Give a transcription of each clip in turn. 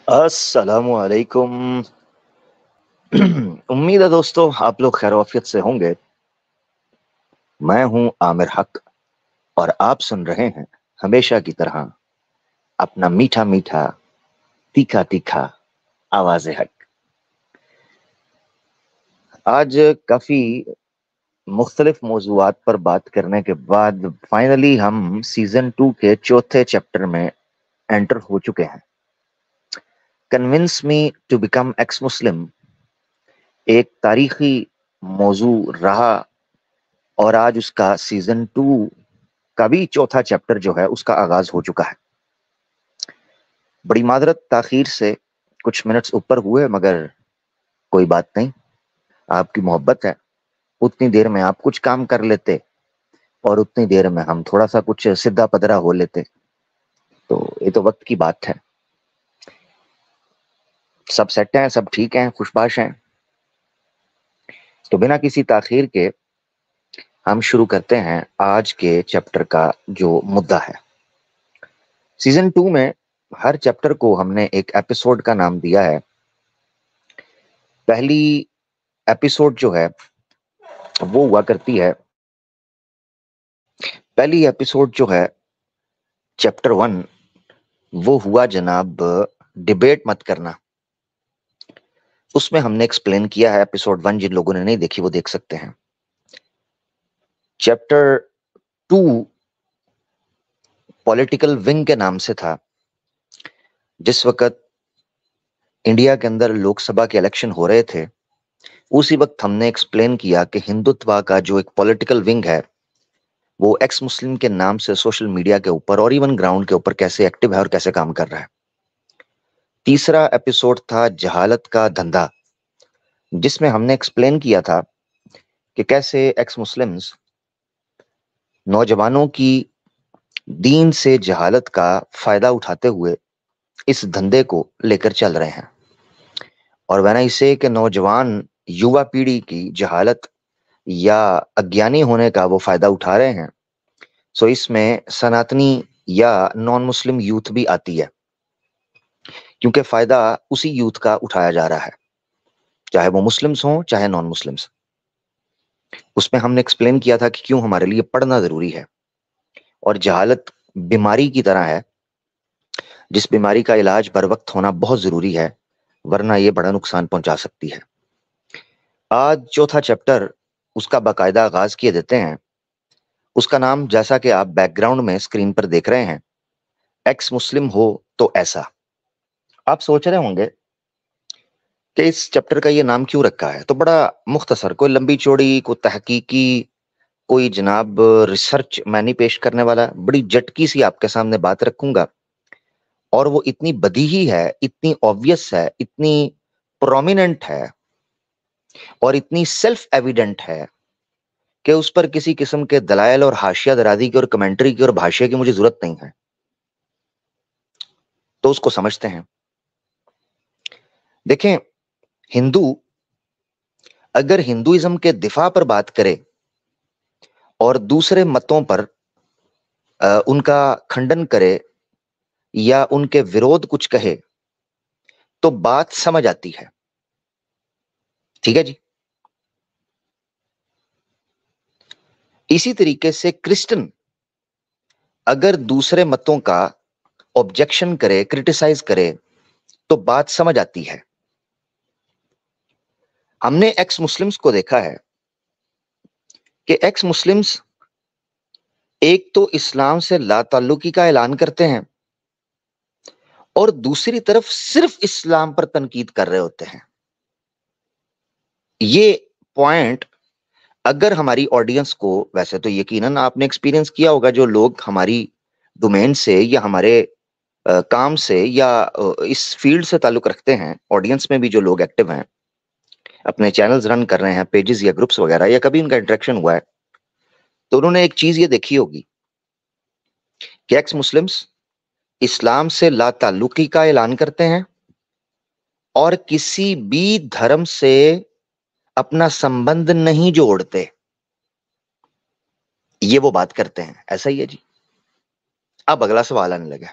السلام علیکم۔ امید ہے دوستو آپ لوگ خیر وافیت سے ہوں گے۔ میں ہوں عامر حق اور آپ سن رہے ہیں ہمیشہ کی طرح اپنا میٹھا میٹھا تیکھا تیکھا آواز حق۔ آج کافی مختلف موضوعات پر بات کرنے کے بعد فائنلی ہم سیزن 2 کے چوتھے چیپٹر میں انٹر ہو چکے ہیں۔ Convince me to become ex Muslim ایک تاریخی موضوع رہا اور آج اس کا سیزن 2 کا بھی چوتھا چیپٹر جو ہے اس کا آغاز ہو چکا ہے۔ بڑی معذرت تاخیر سے کچھ منٹس اوپر ہوئے، مگر کوئی بات نہیں، آپ کی محبت ہے، اتنی دیر میں آپ کچھ کام کر لیتے اور اتنی دیر میں ہم تھوڑا سا کچھ سدھا پدرا ہو لیتے، تو یہ تو وقت کی بات ہے۔ سب سیٹ ہیں، سب ٹھیک ہیں، خوش باش ہیں، تو بنا کسی تاخیر کے ہم شروع کرتے ہیں آج کے چیپٹر کا جو مدعا ہے۔ سیزن 2 میں ہر چیپٹر کو ہم نے ایک ایپیسوڈ کا نام دیا ہے۔ پہلی ایپیسوڈ جو ہے وہ ہوا کرتی ہے، پہلی ایپیسوڈ جو ہے چیپٹر 1 وہ ہوا جناب ڈیبیٹ مت کرنا۔ اس میں ہم نے ایکسپلین کیا ہے، ایپیسوڈ 1 جن لوگوں نے نہیں دیکھی وہ دیکھ سکتے ہیں۔ چیپٹر 2 پولیٹیکل ونگ کے نام سے تھا۔ جس وقت انڈیا کے اندر لوک سبھا کے الیکشن ہو رہے تھے، اسی وقت ہم نے ایکسپلین کیا کہ ہندوتوا کا جو ایک پولیٹیکل ونگ ہے وہ ایکس مسلم کے نام سے سوشل میڈیا کے اوپر اور ایون گراؤنڈ کے اوپر کیسے ایکٹیو ہے اور کیسے کام کر رہا ہے۔ تیسرا ایپیسوڈ تھا جہالت کا دھندا، جس میں ہم نے ایکسپلین کیا تھا کہ کیسے ایکس مسلمز نوجوانوں کی دین سے جہالت کا فائدہ اٹھاتے ہوئے اس دھندے کو لے کر چل رہے ہیں، اور وین آئی سے کہ نوجوان یووا پیڑھی کی جہالت یا اگیانی ہونے کا وہ فائدہ اٹھا رہے ہیں، سو اس میں سناتنی یا نان مسلم یوتھ بھی آتی ہے، کیونکہ فائدہ اسی یوتھ کا اٹھایا جا رہا ہے، چاہے وہ مسلمز ہوں چاہے نان مسلمز۔ اس میں ہم نے ایکسپلین کیا تھا کہ کیوں ہمارے لیے پڑھنا ضروری ہے، اور جہالت بیماری کی طرح ہے جس بیماری کا علاج بر وقت ہونا بہت ضروری ہے، ورنہ یہ بڑا نقصان پہنچا سکتی ہے۔ آج چوتھا چیپٹر اس کا باقاعدہ آغاز کیے دیتے ہیں۔ اس کا نام جیسا کہ آپ بیک گراؤنڈ میں اسکرین پر دیکھ رہے ہیں، ایکس مسلم ہو تو ایسا۔ آپ سوچ رہے ہوں گے کہ اس چیپٹر کا یہ نام کیوں رکھا ہے، تو بڑا مختصر، کوئی لمبی چوڑی، کوئی تحقیقی، کوئی جناب ریسرچ میں نہیں پیش کرنے والا، بڑی جٹکی سی آپ کے سامنے بات رکھوں گا، اور وہ اتنی بدیہی ہے، اتنی آبویس ہے، اتنی پرومیننٹ ہے اور اتنی سیلف ایویڈنٹ ہے کہ اس پر کسی قسم کے دلائل اور حاشیہ درازی کی اور کمنٹری کی اور بھاشے کی مجھے ضرورت نہیں ہے، تو اس کو سمجھتے ہیں۔ دیکھیں، ہندو اگر ہندوازم کے دفاع پر بات کرے اور دوسرے متوں پر ان کا کھنڈن کرے یا ان کے ویرودھ کچھ کہے تو بات سمجھ آتی ہے، ٹھیک ہے جی۔ اسی طریقے سے کرسچن اگر دوسرے متوں کا آبجیکشن کرے، کرٹیسائز کرے تو بات سمجھ آتی ہے۔ ہم نے ایکس مسلمز کو دیکھا ہے کہ ایکس مسلمز ایک تو اسلام سے لا تعلقی کا اعلان کرتے ہیں اور دوسری طرف صرف اسلام پر تنقید کر رہے ہوتے ہیں۔ یہ پوائنٹ اگر ہماری آڈینس کو، ویسے تو یقیناً آپ نے ایکسپیرینس کیا ہوگا، جو لوگ ہماری ڈومین سے یا ہمارے کام سے یا اس فیلڈ سے تعلق رکھتے ہیں، آڈینس میں بھی جو لوگ ایکٹیو ہیں، اپنے چینلز رن کر رہے ہیں، پیجز یا گروپس وغیرہ، یا کبھی ان کا انٹریکشن ہوا ہے، تو انہوں نے ایک چیز یہ دیکھی ہوگی کہ ایکس مسلمز اسلام سے لا تعلقی کا اعلان کرتے ہیں اور کسی بھی دھرم سے اپنا سمبند نہیں جوڑتے، یہ وہ بات کرتے ہیں۔ ایسا ہی ہے جی۔ اب اگلا سوال آنے لگا،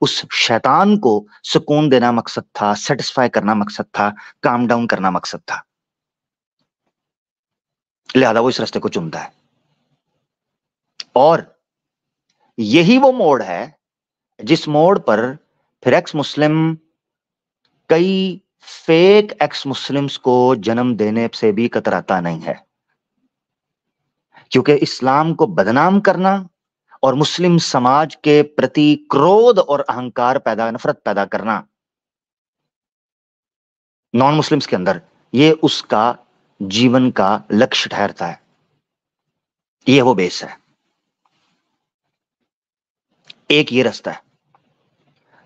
اس شیطان کو سکون دینا مقصد تھا، سیٹسفائی کرنا مقصد تھا، کام ڈاؤن کرنا مقصد تھا، لہذا وہ اس راستے کو چنتا ہے. اور یہی وہ موڑ ہے جس موڑ پر پھر ایکس مسلم کئی فیک ایکس مسلمز کو جنم دینے سے بھی کتراتا نہیں ہے، کیونکہ اسلام کو بدنام کرنا اور مسلم سماج کے پرتی کرودھ اور اہنکار نفرت پیدا کرنا نان مسلمز کے اندر، یہ اس کا جیون کا لکش ٹھہرتا ہے. یہ وہ بیس ہے. ایک یہ رستہ ہے.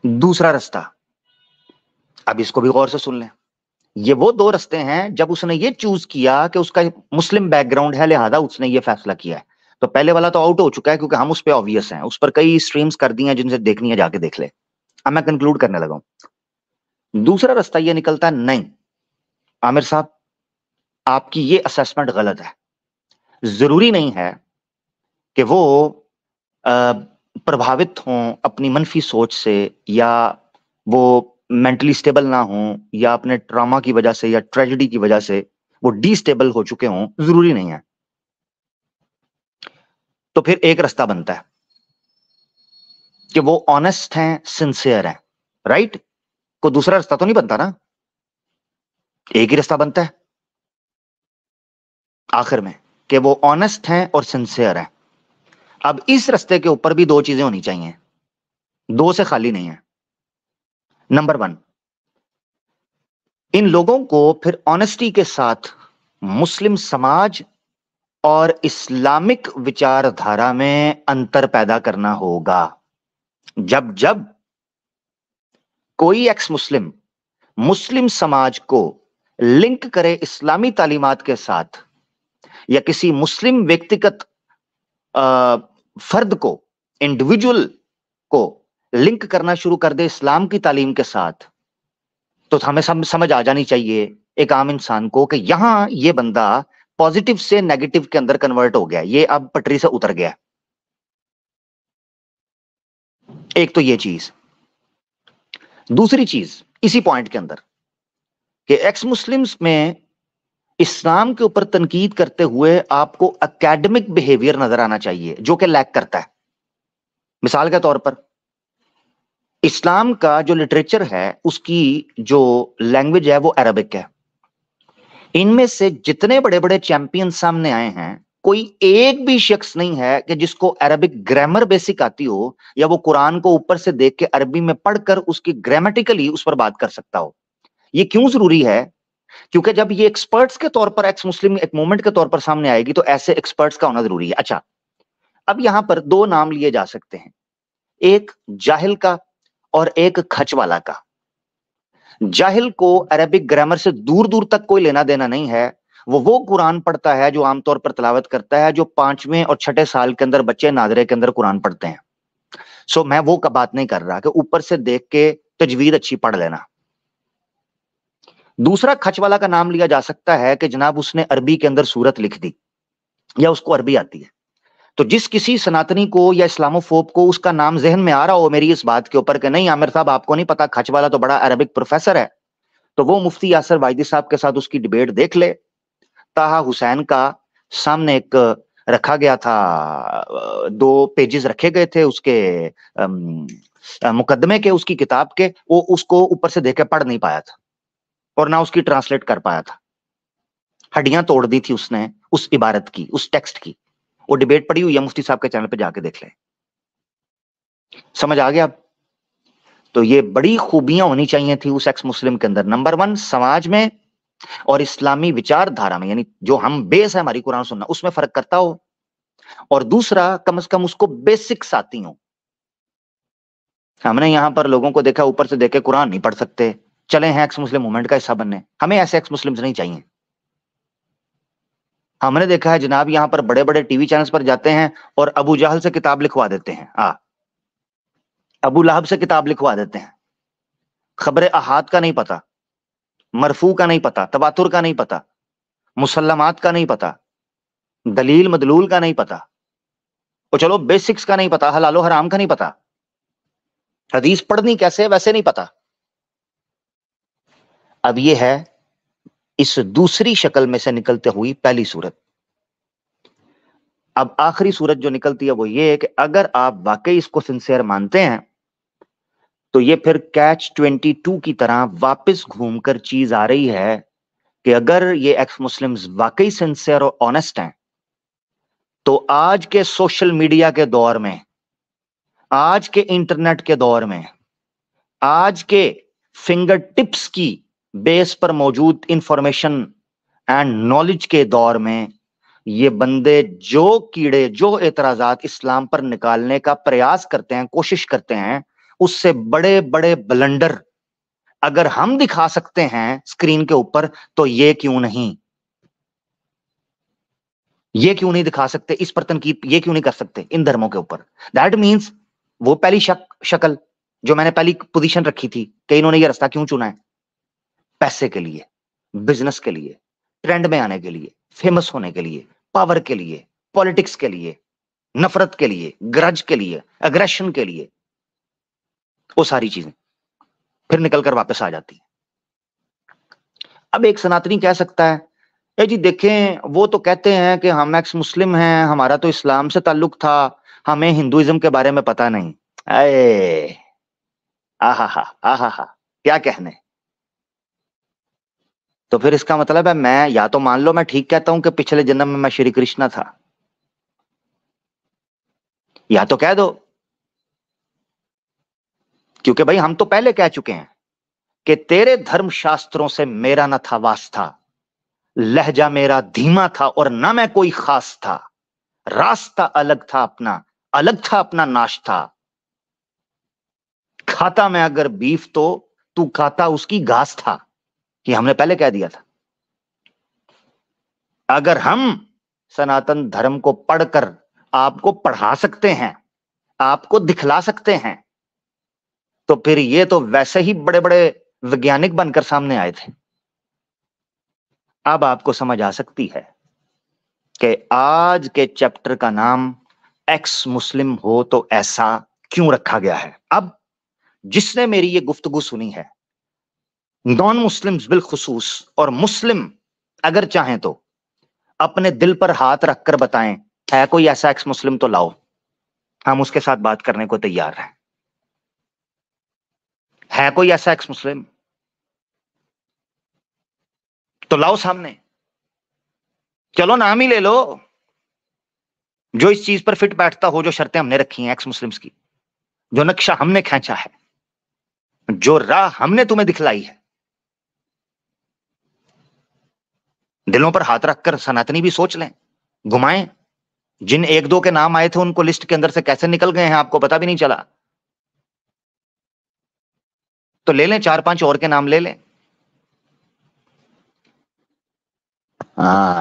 دوسرا رستہ، اب اس کو بھی غور سے سن لیں. یہ وہ دو رستے ہیں جب اس نے یہ چوز کیا کہ اس کا مسلم بیک گراؤنڈ ہے، لہذا اس نے یہ فیصلہ کیا ہے. تو پہلے والا تو آؤٹ ہو چکا ہے کیونکہ ہم اس پہ آبویس ہیں، اس پر کئی سٹریمز کر دی ہیں، جن سے دیکھنی ہے جا کے دیکھ لے. اب میں کنکلوڈ کرنے لگا ہوں. دوسرا رستہ یہ نکلتا ہے، نہیں عامر صاحب آپ کی یہ اسیسمنٹ غلط ہے. ضروری نہیں ہے کہ وہ پربھاوت ہوں اپنی منفی سوچ سے، یا وہ مینٹلی سٹیبل نہ ہوں، یا اپنے ٹراما کی وجہ سے یا ٹریجڈی کی وجہ سے وہ ڈی سٹیبل ہو چکے ہوں. ضروری نہیں ہے. تو پھر ایک رستہ بنتا ہے کہ وہ آنےسٹ ہیں، سنسیئر ہیں، رائٹ. کوئی دوسرا رستہ تو نہیں بنتا نا، ایک ہی رستہ بنتا ہے آخر میں کہ وہ آنےسٹ ہیں اور سنسیئر ہیں. اب اس رستے کے اوپر بھی دو چیزیں ہونی چاہیے، دو سے خالی نہیں ہے. نمبر 1، ان لوگوں کو پھر آنےسٹی کے ساتھ مسلم سماج اور اسلامک وچار دھارا میں انتر پیدا کرنا ہوگا. جب کوئی ایکس مسلم مسلم سماج کو لنک کرے اسلامی تعلیمات کے ساتھ، یا کسی مسلم ویکتیگت فرد کو، انڈیویجول کو لنک کرنا شروع کر دے اسلام کی تعلیم کے ساتھ، تو ہمیں سمجھ آ جانی چاہیے ایک عام انسان کو کہ یہاں یہ بندہ پازیٹیو سے نیگیٹو کے اندر کنورٹ ہو گیا، یہ اب پٹری سے اتر گیا. ایک تو یہ چیز. دوسری چیز اسی پوائنٹ کے اندر کہ ایکس مسلمز میں اسلام کے اوپر تنقید کرتے ہوئے آپ کو اکیڈمک بیہیویئر نظر آنا چاہیے، جو کہ لیک کرتا ہے. مثال کے طور پر اسلام کا جو لٹریچر ہے، اس کی جو لینگویج ہے وہ عربک ہے. ان میں سے جتنے بڑے بڑے چیمپئن سامنے آئے ہیں، کوئی ایک بھی شخص نہیں ہے کہ جس کو عربک گرامر بیسک آتی ہو، یا وہ قرآن کو اوپر سے دیکھ کے عربی میں پڑھ کر اس کی گرامیٹیکلی اس پر بات کر سکتا ہو. یہ کیوں ضروری ہے؟ کیونکہ جب یہ ایکسپرٹس کے طور پر ایکس مسلم ایک موومنٹ کے طور پر سامنے آئے گی تو ایسے ایکسپرٹس کا ہونا ضروری ہے. اچھا، اب یہاں پر دو نام لیے جا سکتے ہیں، ایک جاہل کا اور ایک کھچ والا کا. جاہل کو عربک گرامر سے دور دور تک کوئی لینا دینا نہیں ہے. وہ قرآن پڑھتا ہے جو عام طور پر تلاوت کرتا ہے جو 5ویں اور 6ٹھے سال کے اندر بچے ناظرے کے اندر قرآن پڑھتے ہیں. سو میں وہ بات نہیں کر رہا کہ اوپر سے دیکھ کے تجوید اچھی پڑھ لینا. دوسرا کھچ والا کا نام لیا جا سکتا ہے کہ جناب اس نے عربی کے اندر سورت لکھ دی، یا اس کو عربی آتی ہے. تو جس کسی سناتنی کو یا اسلامو فوب کو اس کا نام ذہن میں آ رہا ہو میری اس بات کے اوپر کہ نہیں عامر صاحب آپ کو نہیں پتا کھچ والا تو بڑا عربک پروفیسر ہے، تو وہ مفتی یاسر واحدی صاحب کے ساتھ اس کی ڈیبیٹ دیکھ لے. طاہا حسین کا سامنے ایک رکھا گیا تھا، 2 پیجز رکھے گئے تھے اس کے مقدمے کے، اس کی کتاب کے. وہ اس کو اوپر سے دیکھ کے پڑھ نہیں پایا تھا اور نہ اس کی ٹرانسلیٹ کر پایا تھا. ہڈیاں توڑ دی تھی اس نے اس عبارت کی، اس ٹیکسٹ کی. وہ ڈیبیٹ پڑی ہوئی ہے، مفتی صاحب کے چینل پہ جا کے دیکھ لیں. سمجھ آ گیا اب؟ تو یہ بڑی خوبیاں ہونی چاہیے تھی اس ایکس مسلم کے اندر. نمبر 1 سماج میں اور اسلامی وچار دھارا میں، یعنی جو ہم بیس ہے ہماری قرآن سننا، اس میں فرق کرتا ہو. اور دوسرا کم از کم اس کو بیسکس آتی ہوں. ہم نے یہاں پر لوگوں کو دیکھا اوپر سے دیکھ کے قرآن نہیں پڑھ سکتے، چلے ہیں ایکس مسلم موومنٹ کا حصہ بننے. ہمیں ایسے ایکس مسلمز نہیں چاہیے. ہم نے دیکھا ہے جناب یہاں پر بڑے بڑے ٹی وی چینلز پر جاتے ہیں اور ابو جہل سے کتاب لکھوا دیتے ہیں، ابو لہب سے کتاب لکھوا دیتے ہیں. خبر احاد کا نہیں پتا، مرفوع کا نہیں پتا، تواتر کا نہیں پتا، مسلمات کا نہیں پتا، دلیل مدلول کا نہیں پتا، اور چلو بیسکس کا نہیں پتا، حلال و حرام کا نہیں پتا. حدیث پڑھنی کیسے ویسے نہیں پتا. اب یہ ہے اس دوسری شکل میں سے نکلتے ہوئی پہلی صورت. اب آخری صورت جو نکلتی ہے وہ یہ ہے کہ اگر آپ واقعی اس کو سنسیئر مانتے ہیں تو یہ پھر کیچ 22 کی طرح واپس گھوم کر چیز آ رہی ہے کہ اگر یہ ایکس مسلمز واقعی سنسیئر اور آنےسٹ ہیں تو آج کے سوشل میڈیا کے دور میں، آج کے انٹرنیٹ کے دور میں، آج کے فنگر ٹپس کی بیس پر موجود انفارمیشن اینڈ نالج کے دور میں یہ بندے جو کیڑے، جو اعتراضات اسلام پر نکالنے کا پریاس کرتے ہیں، کوشش کرتے ہیں، اس سے بڑے بڑے بلنڈر اگر ہم دکھا سکتے ہیں اسکرین کے اوپر تو یہ کیوں نہیں؟ یہ کیوں نہیں دکھا سکتے؟ اس پر تنقید یہ کیوں نہیں کر سکتے ان دھرموں کے اوپر؟ دیٹ مینس وہ پہلی شکل جو میں نے پہلی پوزیشن رکھی تھی کہ انہوں نے یہ راستہ کیوں چنا ہے؟ پیسے کے لیے، بزنس کے لیے، ٹرینڈ میں آنے کے لیے، فیمس ہونے کے لیے، پاور کے لیے، پالیٹکس کے لیے، نفرت کے لیے، گرج کے لیے، اگریشن کے لیے، وہ ساری چیزیں پھر نکل کر واپس آ جاتی ہیں. اب ایک سناتنی کہہ سکتا ہے اے جی دیکھیں وہ تو کہتے ہیں کہ ہم ایکس مسلم ہیں، ہمارا تو اسلام سے تعلق تھا، ہمیں ہندوازم کے بارے میں پتا نہیں. اے آہا ہا آہا ہا، کیا کہنے. تو پھر اس کا مطلب ہے میں یا تو مان لو میں ٹھیک کہتا ہوں کہ پچھلے جنم میں شری کرشنا تھا، یا تو کہہ دو کیونکہ بھائی ہم تو پہلے کہہ چکے ہیں کہ تیرے دھرم شاستروں سے میرا نہ تھا واسطہ، لہجہ میرا دھیما تھا اور نہ میں کوئی خاص تھا، راستہ الگ تھا اپنا، الگ تھا اپنا ناشتہ، کھاتا میں اگر بیف تو کھاتا اس کی گھاس تھا. یہ ہم نے پہلے کہہ دیا تھا. اگر ہم سناتن دھرم کو پڑھ کر آپ کو پڑھا سکتے ہیں، آپ کو دکھلا سکتے ہیں، تو پھر یہ تو ویسے ہی بڑے بڑے ویگیانک بن کر سامنے آئے تھے. اب آپ کو سمجھ آ سکتی ہے کہ آج کے چیپٹر کا نام ایکس مسلم ہو تو ایسا کیوں رکھا گیا ہے. اب جس نے میری یہ گفتگو سنی ہے، نان مسلمز بالخصوص اور مسلم اگر چاہیں تو اپنے دل پر ہاتھ رکھ کر بتائیں ہے کوئی ایسا ایکس مسلم تو لاؤ، ہم اس کے ساتھ بات کرنے کو تیار ہیں. ہے کوئی ایسا ایکس مسلم تو لاؤ سامنے، چلو نام ہی لے لو جو اس چیز پر فٹ بیٹھتا ہو، جو شرطیں ہم نے رکھی ہیں ایکس مسلمز کی، جو نقشہ ہم نے کھینچا ہے، جو راہ ہم نے تمہیں دکھلائی ہے. دلوں پر ہاتھ رکھ کر سناتنی بھی سوچ لیں، گھمائیں. جن ایک دو کے نام آئے تھے ان کو لسٹ کے اندر سے کیسے نکل گئے ہیں آپ کو پتا بھی نہیں چلا. تو لے لیں 4-5 اور کے نام لے لیں. ہاں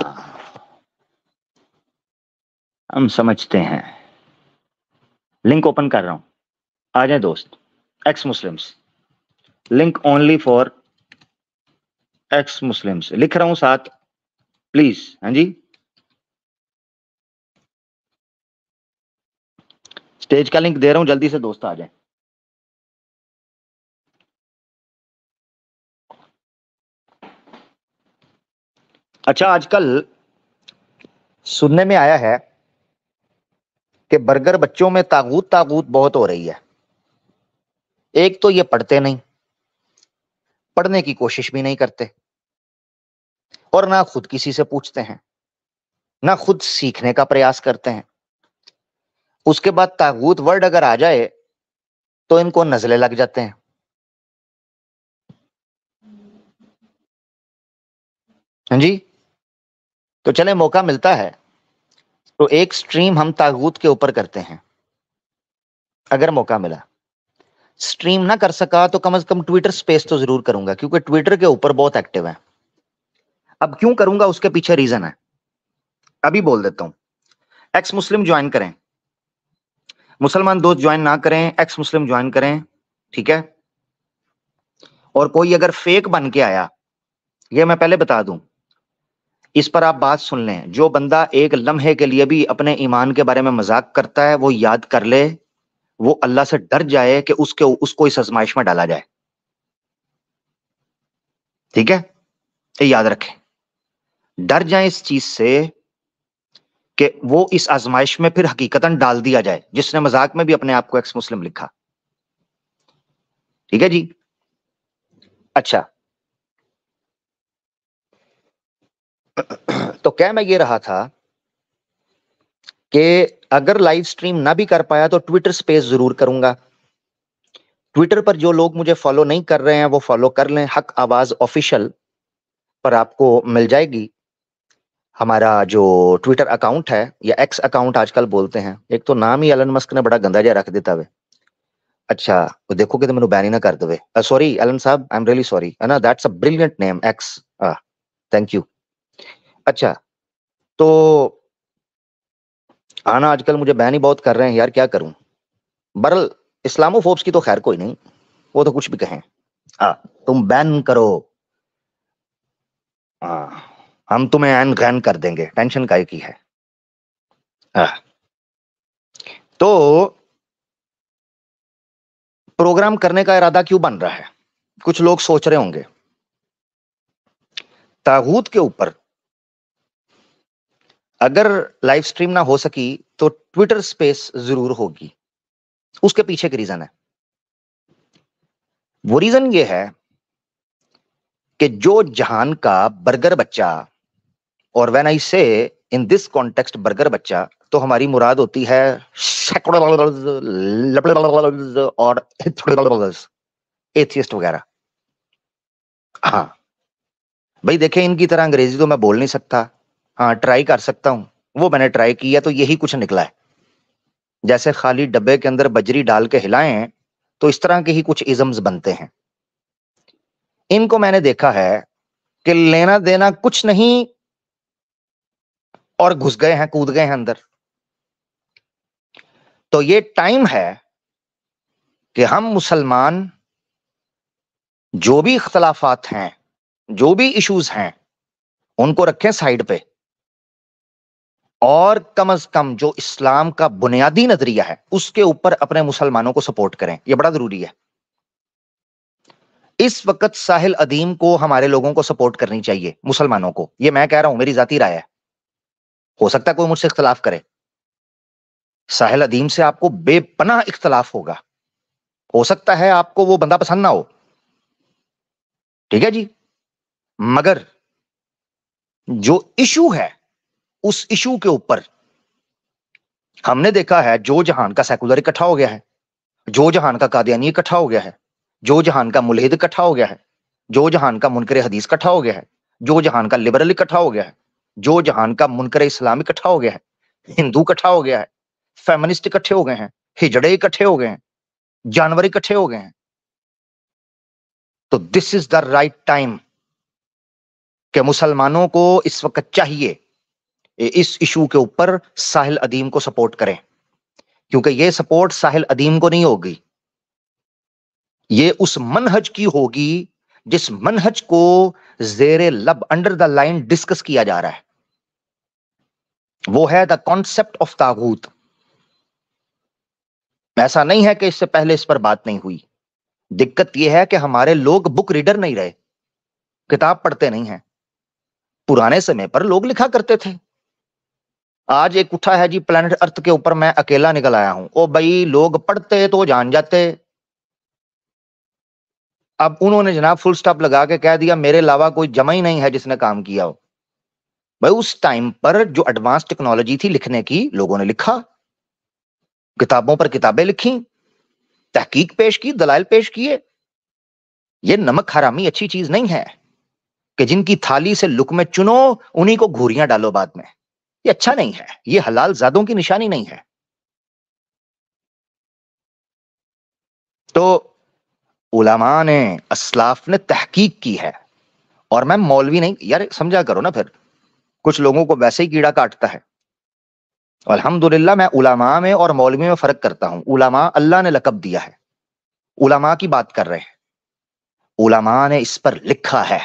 ہم سمجھتے ہیں. لنک اوپن کر رہا ہوں، آ جائیں دوست. X Muslims link only for x Muslims لکھ رہا ہوں ساتھ پلیز. ہاں جی سٹیج کا لنک دے رہا ہوں، جلدی سے دوست آ جائیں. اچھا آج کل سننے میں آیا ہے کہ برگر بچوں میں طاغوت بہت ہو رہی ہے. ایک تو یہ پڑھتے نہیں، پڑھنے کی کوشش بھی نہیں کرتے، اور نہ خود کسی سے پوچھتے ہیں، نہ خود سیکھنے کا پریاس کرتے ہیں. اس کے بعد طاغوت ورڈ اگر آ جائے تو ان کو نزلے لگ جاتے ہیں. ہاں جی تو چلے موقع ملتا ہے تو ایک سٹریم ہم طاغوت کے اوپر کرتے ہیں. اگر موقع ملا، سٹریم نہ کر سکا تو کم از کم ٹویٹر سپیس تو ضرور کروں گا، کیونکہ ٹویٹر کے اوپر بہت ایکٹیو ہے. اب کیوں کروں گا اس کے پیچھے ریزن ہے، ابھی بول دیتا ہوں. ایکس مسلم جوائن کریں، مسلمان دوست جوائن نہ کریں، ایکس مسلم جوائن کریں، ٹھیک ہے. اور کوئی اگر فیک بن کے آیا، یہ میں پہلے بتا دوں، اس پر آپ بات سن لیں. جو بندہ ایک لمحے کے لیے بھی اپنے ایمان کے بارے میں مذاق کرتا ہے وہ یاد کر لے وہ اللہ سے ڈر جائے کہ اس کو اس آزمائش میں ڈالا جائے. ٹھیک ہے, یہ یاد رکھیں, ڈر جائیں اس چیز سے کہ وہ اس آزمائش میں پھر حقیقتاً ڈال دیا جائے, جس نے مذاق میں بھی اپنے آپ کو ایکس مسلم لکھا. ٹھیک ہے جی. اچھا, تو کیا میں یہ رہا تھا کہ اگر لائیو سٹریم نہ بھی کر پایا تو ٹویٹر سپیس ضرور کروں گا. ٹویٹر پر جو لوگ مجھے فالو نہیں کر رہے ہیں وہ فالو کر لیں. حق آواز آفیشل پر آپ کو مل جائے گی ہمارا جو ٹویٹر اکاؤنٹ ہے, یا ایکس اکاؤنٹ آج کل بولتے ہیں. ایک تو نام ہی ایلن مسک نے بڑا گندا جہا رکھ دیتا ہے. اچھا, دیکھو کہ مینوں بین ہی نہ کر دے. سوری ایلن صاحب, آئی ایم ریئلی سوری. ہے نا, that's a brilliant name, x. Thank you. اچھا, تو آنا آج کل مجھے بین ہی بہت کر رہے ہیں یار, کیا کروں. برل اسلامو فوبس کی تو خیر کوئی نہیں, وہ تو کچھ بھی کہیں. تم بین کرو, ہم تمہیں این غین کر دیں گے, ٹینشن کائے کی ہے. تو پروگرام کرنے کا ارادہ کیوں بن رہا ہے؟ کچھ لوگ سوچ رہے ہوں گے طاغوت کے اوپر اگر لائیو سٹریم نہ ہو سکی تو ٹویٹر سپیس ضرور ہوگی. اس کے پیچھے کی ریزن ہے, وہ ریزن یہ ہے کہ جو جہان کا برگر بچہ, اور وین آئی سے ان دس کانٹیکسٹ برگر بچہ, تو ہماری مراد ہوتی ہے اور ایتھیسٹ وغیرہ. ہاں بھائی دیکھیں, ان کی طرح انگریزی تو میں بول نہیں سکتا, ہاں ٹرائی کر سکتا ہوں. وہ میں نے ٹرائی کیا تو یہی کچھ نکلا ہے. جیسے خالی ڈبے کے اندر بجری ڈال کے ہلائیں تو اس طرح کے ہی کچھ ازمز بنتے ہیں. ان کو میں نے دیکھا ہے کہ لینا دینا کچھ نہیں اور گھس گئے ہیں, کود گئے ہیں اندر. تو یہ ٹائم ہے کہ ہم مسلمان جو بھی اختلافات ہیں, جو بھی ایشوز ہیں, ان کو رکھیں سائیڈ پہ, اور کم از کم جو اسلام کا بنیادی نظریہ ہے اس کے اوپر اپنے مسلمانوں کو سپورٹ کریں. یہ بڑا ضروری ہے. اس وقت ساحل ادیم کو ہمارے لوگوں کو سپورٹ کرنی چاہیے, مسلمانوں کو. یہ میں کہہ رہا ہوں, میری ذاتی رائے ہے, ہو سکتا ہے کوئی مجھ سے اختلاف کرے. ساحل ادیم سے آپ کو بے پناہ اختلاف ہوگا, ہو سکتا ہے آپ کو وہ بندہ پسند نہ ہو, ٹھیک ہے جی, مگر جو ایشو ہے اس ایشو کے اوپر ہم نے دیکھا ہے جو جہان کا سیکولر اکٹھا ہو گیا ہے, جو جہان کا قادیانی اکٹھا ہو گیا ہے, جو جہان کا ملحد اکٹھا ہو گیا ہے, جو جہان کا منکر حدیث اکٹھا ہو گیا ہے, جو جہان کا لبرل اکٹھا ہو گیا ہے, جو جہان کا منکر اسلام اکٹھا ہو گیا ہے, ہندو اکٹھا ہو گیا ہے, فیمنسٹ اکٹھے ہو گئے ہیں, ہجڑے اکٹھے ہو گئے ہیں, جانور اکٹھے ہو گئے ہیں. تو دس از دا رائٹ ٹائم کہ مسلمانوں کو اس وقت چاہیے اس ایشو کے اوپر ساحل ادیم کو سپورٹ کریں, کیونکہ یہ سپورٹ ساحل ادیم کو نہیں ہوگی, یہ اس منہج کی ہوگی جس منہج کو زیر لب انڈر دا لائن ڈسکس کیا جا رہا ہے. وہ ہے دا کانسیپٹ آف طاغوت. ایسا نہیں ہے کہ اس سے پہلے اس پر بات نہیں ہوئی. دقت یہ ہے کہ ہمارے لوگ بک ریڈر نہیں رہے, کتاب پڑھتے نہیں ہیں. پرانے سمے پر لوگ لکھا کرتے تھے. آج ایک اٹھا ہے جی پلانٹ ارتھ کے اوپر میں اکیلا نکل آیا ہوں, او بھائی لوگ پڑھتے تو جان جاتے. اب انہوں نے جناب فل سٹاپ لگا کے کہہ دیا میرے علاوہ کوئی جمع ہی نہیں ہے جس نے کام کیا ہو. بھائی اس ٹائم پر جو ایڈوانس ٹیکنالوجی تھی لکھنے کی, لوگوں نے لکھا, کتابوں پر کتابیں لکھی, تحقیق پیش کی, دلائل پیش کیے. یہ نمک حرامی اچھی چیز نہیں ہے کہ جن کی تھالی سے لقمے چنو انہی کو گھوریاں ڈالو بعد میں. یہ اچھا نہیں ہے, یہ حلال زادوں کی نشانی نہیں ہے. تو علماء نے, اسلاف نے تحقیق کی ہے, اور میں مولوی نہیں یار, سمجھا کرو نا. پھر کچھ لوگوں کو ویسے ہی کیڑا کاٹتا ہے. الحمدللہ میں علماء میں اور مولوی میں فرق کرتا ہوں. علماء اللہ نے لقب دیا ہے, علماء کی بات کر رہے ہیں, علماء نے اس پر لکھا ہے,